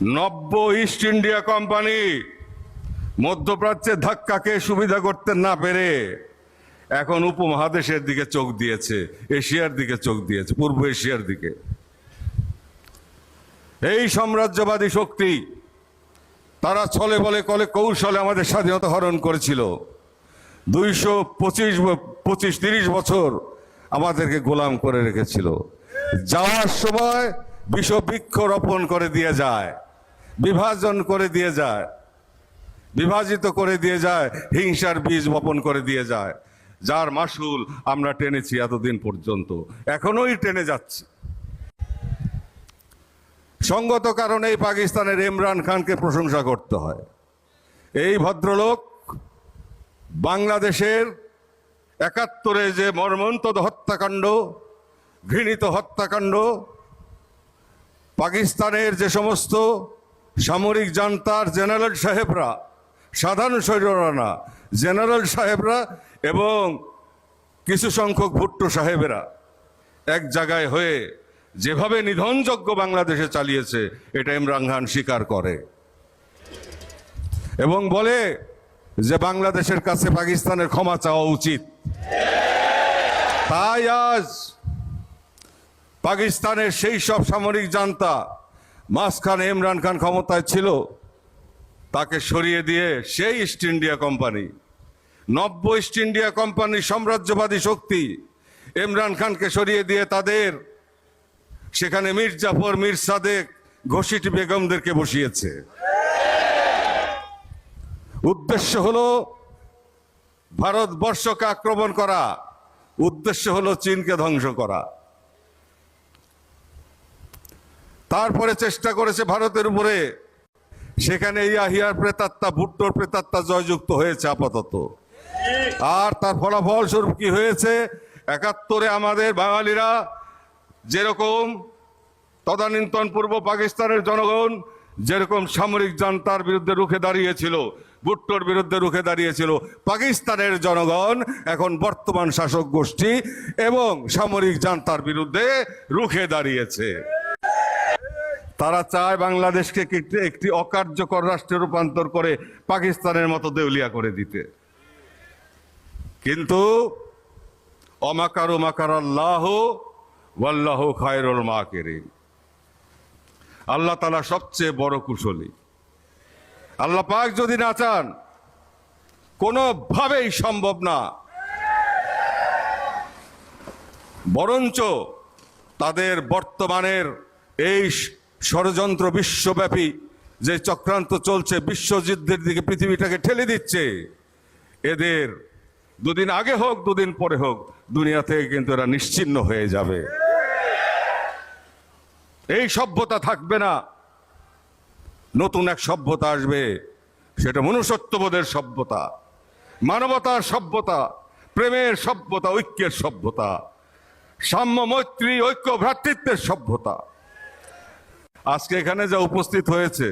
নব্য east India company মধ্যপ্রাচ্যের ধাক্কাকে সুবিধা করতে না পেরে এখন উপমহাদেশের দিকে চোখ দিয়েছে, এশিয়ার দিকে চোখ দিয়েছে, পূর্ব এশিয়ার দিকে। এই সাম্রাজ্যবাদী শক্তি তারা ছলে বলে কলে কৌশলে আমাদের স্বাধীনতা হরণ করেছিল। 225-30 বছর আমাদেরকে গোলাম করে রেখেছিল। যাওয়ার সময় বিষবৃক্ষ রোপণ করে দিয়ে যায়, বিভাজন করে দিয়ে যায়, বিভাজিত করে দিয়ে যায়, হিংসার বীজ বপন করে দিয়ে যায়, যার মাসুল আমরা টেনেছি এতদিন পর্যন্ত, এখনোই টেনে যাচ্ছি। সঙ্গত কারণেই পাকিস্তানের ইমরান খানকে প্রশংসা করতে হয়। এই ভদ্রলোক বাংলাদেশের 71-এ যে মর্মন্তদ হত্যাকাণ্ড, ঘৃণিত হত্যাকাণ্ড, পাকিস্তানের যে সমস্ত সামরিক জান্তার জেনারেল সাহেবরা, সাধারণ সৈন্যরা, জেনারেল সাহেবরা এবং কিছু সংখ্যক ভুট্টো সাহেবেরা এক জায়গায় হয়ে যেভাবে নিধনযজ্ঞ বাংলাদেশে চালিয়েছে, এটা ইমরান খান স্বীকার করে এবং বলে যে বাংলাদেশের কাছে পাকিস্তানের ক্ষমা চাওয়া উচিত। তাই আজ পাকিস্তানের সেই সব সামরিক জান্তা, মাঝখানে ইমরান খান ক্ষমতায় ছিল, তাকে সরিয়ে দিয়ে সেই ইস্ট ইন্ডিয়া কোম্পানি, নব্য ইস্ট ইন্ডিয়া কোম্পানি সাম্রাজ্যবাদী শক্তি ইমরান খানকে সরিয়ে দিয়ে তাদের সেখানে মীর জাফর, মীর সাদেক, ঘসিটি বেগমদেরকে বসিয়েছে। উদ্দেশ্য হলো ভারতবর্ষকে আক্রমণ করা, উদ্দেশ্য হলো চীনকে ধ্বংস করা। তারপরে চেষ্টা করেছে ভারতের উপরে, সেখানে ইয়াহিয়ার প্রেতাত্মা, ভুট্টোর প্রেতাত্মা জয়যুক্ত হয়েছে আপাতত। আর তার ফলাফল স্বরূপ কি হয়েছে? 71-এ আমাদের বাঙালিরা যেরকম তদানীন্তন পূর্ব পাকিস্তানের জনগণ যেরকম সামরিক জান্তার বিরুদ্ধে রুখে দাঁড়িয়েছিল, ভুট্টোর বিরুদ্ধে রুখে দাঁড়িয়েছিল, পাকিস্তানের জনগণ এখন বর্তমান শাসক গোষ্ঠী এবং সামরিক জান্তার বিরুদ্ধে রুখে দাঁড়িয়েছে। তারা চায় বাংলাদেশকে একটি অকার্যকর রাষ্ট্রে রূপান্তর করে পাকিস্তানের মতো দেউলিয়া করে দিতে। কিন্তু অমাকারু মাকার আল্লাহ ওয়াল্লাহু খায়রুল মাকিরিন। আল্লাহ তাআলা সবচেয়ে বড় কুশলী। আল্লাহ পাক যদি না চান, কোনোভাবেই সম্ভব না। বরঞ্চ তাদের বর্তমানের এই ষড়যন্ত্র বিশ্বব্যাপী যে চক্রান্ত চলছে, বিশ্বযুদ্ধের দিকে পৃথিবীটাকে ঠেলে দিচ্ছে, এদের দুদিন আগে হোক দুদিন পরে হোক দুনিয়া থেকে কিন্তু এরা নিশ্চিহ্ন হয়ে যাবে। এই সভ্যতা থাকবে না, নতুন এক সভ্যতা আসবে। সেটা মনুষ্যত্ববোধের সভ্যতা, মানবতার সভ্যতা, প্রেমের সভ্যতা, ঐক্যের সভ্যতা, সাম্য মৈত্রী ঐক্য ভ্রাতৃত্বের সভ্যতা। আজকে এখানে যা উপস্থিত হয়েছে